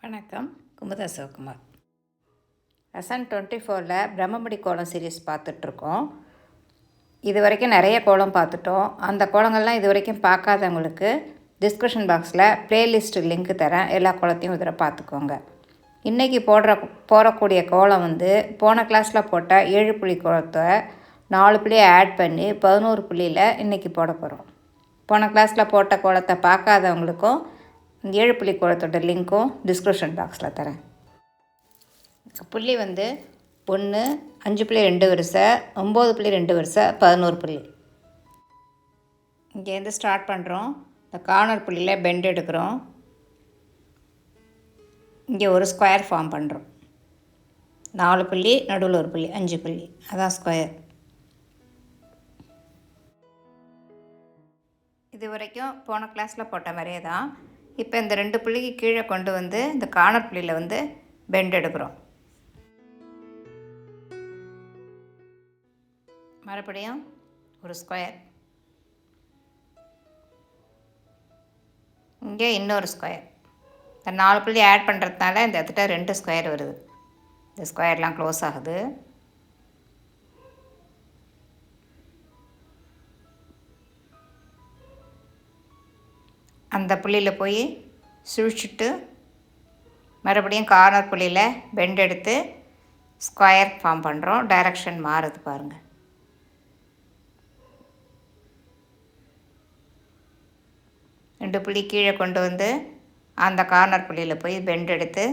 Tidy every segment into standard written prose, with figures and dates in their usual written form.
வணக்கம். குமுதா சிவகுமார். லெசன் 24ல் பிரம்மமுடி கோலம் சீரீஸ் பார்த்துட்ருக்கோம். இது வரைக்கும் நிறைய கோலம் பார்த்துட்டோம். அந்த கோலங்கள்லாம் இது வரைக்கும் பார்க்காதவங்களுக்கு டிஸ்கிரிப்ஷன் பாக்ஸில் ப்ளேலிஸ்ட்டு லிங்க் தரேன். எல்லா கோலத்தையும் இதில் பார்த்துக்கோங்க. இன்றைக்கி போடக்கூடிய கோலம் போன கிளாஸில் போட்ட 7 புள்ளி கோலத்தை 4 புள்ளியை ஆட் பண்ணி 11 புள்ளியில் இன்றைக்கி போட போகிறோம். போன கிளாஸில் போட்ட கோலத்தை பார்க்காதவங்களுக்கும் 7 புள்ளி கோலத்தோட லிங்க்கும் டிஸ்கிரிப்ஷன் பாக்ஸில் தரேன். புள்ளி 1, 5.2 வரிசை, 9.2 வரிசை, 11 புள்ளி. இங்கேருந்து ஸ்டார்ட் பண்ணுறோம். இந்த கார்னர் புள்ளியில் பெண்ட் எடுக்கிறோம். இங்கே ஒரு ஸ்கொயர் ஃபார்ம் பண்ணுறோம். 4 புள்ளி, நடுவில் ஒரு புள்ளி, 5 புள்ளி, அதான் ஸ்கொயர். இது வரைக்கும் போன கிளாஸில் போட்ட மாதிரியே தான். இப்போ இந்த 2 புள்ளிக்கு கீழே கொண்டு இந்த கார்னர் புள்ளியில் பெண்ட் எடுக்கிறோம். மறுபடியும் ஒரு ஸ்கொயர், இங்கே இன்னொரு ஸ்கொயர். இந்த 4 புள்ளி ஆட் பண்ணுறதுனால இந்த இடத்துல 2 ஸ்கொயர் வருது. இந்த ஸ்கொயர்லாம் க்ளோஸ் ஆகுது. அந்த புள்ளியில் போய் சுழிச்சிட்டு மறுபடியும் கார்னர் புள்ளியில் பெண்ட் எடுத்து ஸ்கொயர் ஃபார்ம் பண்ணுறோம். டைரக்ஷன் மாறுது பாருங்கள். ரெண்டு புள்ளி கீழே கொண்டு அந்த கார்னர் புள்ளியில் போய் பெண்ட் எடுத்து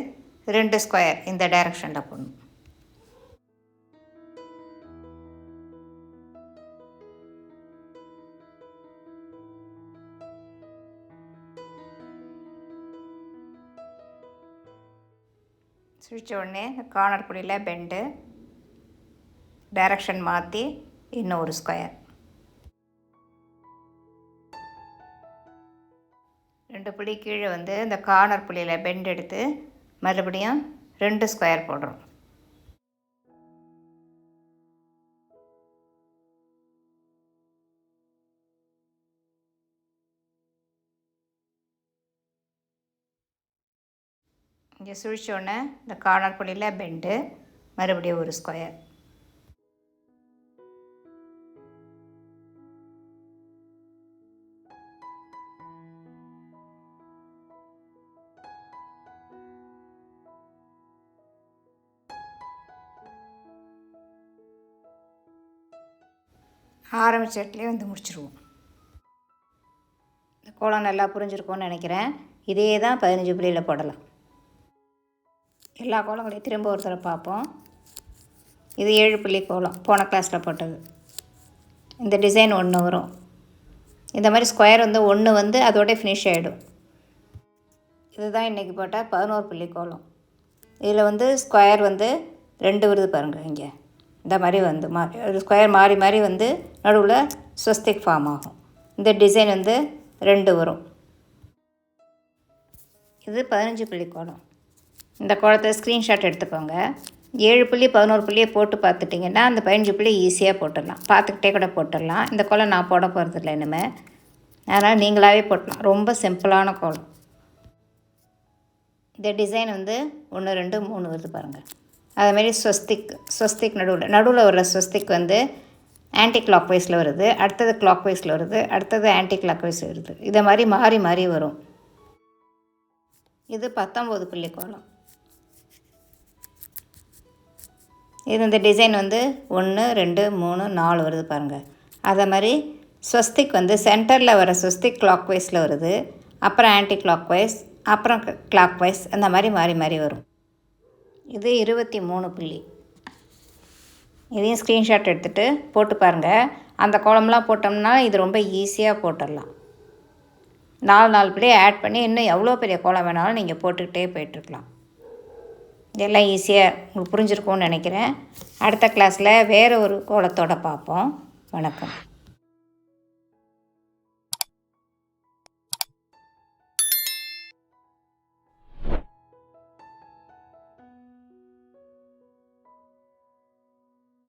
2 ஸ்கொயர் இந்த டைரக்ஷனில் போடணும். சுழிச்ச உடனே இந்த கார்னர் புள்ளியில் பெண்டு, டைரக்ஷன் மாற்றி இன்னும் ஒரு ஸ்கொயர். 2 புள்ளி கீழே இந்த கார்னர் புள்ளியில் பெண்ட் எடுத்து மறுபடியும் 2 ஸ்கொயர் போடுறோம். இங்கே சுழிச்சோடனே இந்த கார்னர் புள்ளியில் பெண்டு, மறுபடியும் ஒரு ஸ்கொயர். ஆரம்பித்த இடத்துலேயே முடிச்சிருவோம். இந்த கோலம் நல்லா புரிஞ்சிருக்கும்னு நினைக்கிறேன். இதே தான் 15 புள்ளியில் போடலாம். எல்லா கோலங்களையும் திரும்ப ஒரு தடவை பார்ப்போம். இது 7 புள்ளி கோலம், போன கிளாஸில் போட்டது. இந்த டிசைன் 1 வரும். இந்த மாதிரி ஸ்கொயர் 1 அதோட ஃபினிஷ் ஆகிடும். இதுதான் இன்றைக்கி போட்ட 11 புள்ளி கோலம். இதில் ஸ்கொயர் 2 வருது பாருங்கள். இங்கே இந்த மாதிரி ஒரு ஸ்கொயர் மாறி மாறி நடுவில் ஸ்வஸ்திக் ஃபார்ம் ஆகும். இந்த டிசைன் 2 வரும். இது 15 புள்ளி கோலம். இந்த கோலத்தை ஸ்க்ரீன்ஷாட் எடுத்துக்கோங்க. 7 புள்ளி 11 புள்ளியை போட்டு பார்த்துட்டிங்கன்னா அந்த 15 புள்ளி ஈஸியாக போட்டுடலாம். பார்த்துக்கிட்டே கூட போட்டுடலாம். இந்த கோலம் நான் போட போகிறதில்ல இனிமேல், அதனால் நீங்களாகவே போட்டலாம். ரொம்ப சிம்பிளான கோலம். இந்த டிசைன் 1, 2, 3 வருது பாருங்கள். அதுமாரி ஸ்வஸ்திக் நடுவில் வர்ற ஸ்வஸ்திக் ஆன்டி கிளாக் வைஸில் வருது, அடுத்தது கிளாக் வைஸில் வருது, அடுத்தது ஆன்டி கிளாக் வைஸ் வருது. இதை மாதிரி மாறி மாறி வரும். இது 19 புள்ளி கோலம். இது இந்த டிசைன் 1, 2, 3, 4 வருது பாருங்கள். அதை மாதிரி ஸ்வஸ்திக் சென்டரில் வர ஸ்வஸ்திக் கிளாக் வைஸில் வருது, அப்புறம் ஆன்டி கிளாக் வைஸ், அப்புறம் கிளாக் வைஸ், அந்த மாதிரி மாறி மாறி வரும். இது 23 புள்ளி. இதையும் ஸ்க்ரீன்ஷாட் எடுத்துகிட்டு போட்டு பாருங்கள். அந்த கோலம்லாம் போட்டோம்னா இது ரொம்ப ஈஸியாக போட்டுடலாம். 4 புள்ளியை ஆட் பண்ணி இன்னும் எவ்வளோ பெரிய கோலம் வேணாலும் நீங்கள் போட்டுக்கிட்டே போய்ட்டுருக்கலாம். இதெல்லாம் ஈஸியாக உங்களுக்கு புரிஞ்சிருக்கும்னு நினைக்கிறேன். அடுத்த கிளாஸில் வேறு ஒரு கோலத்தோடு பார்ப்போம். வணக்கம்.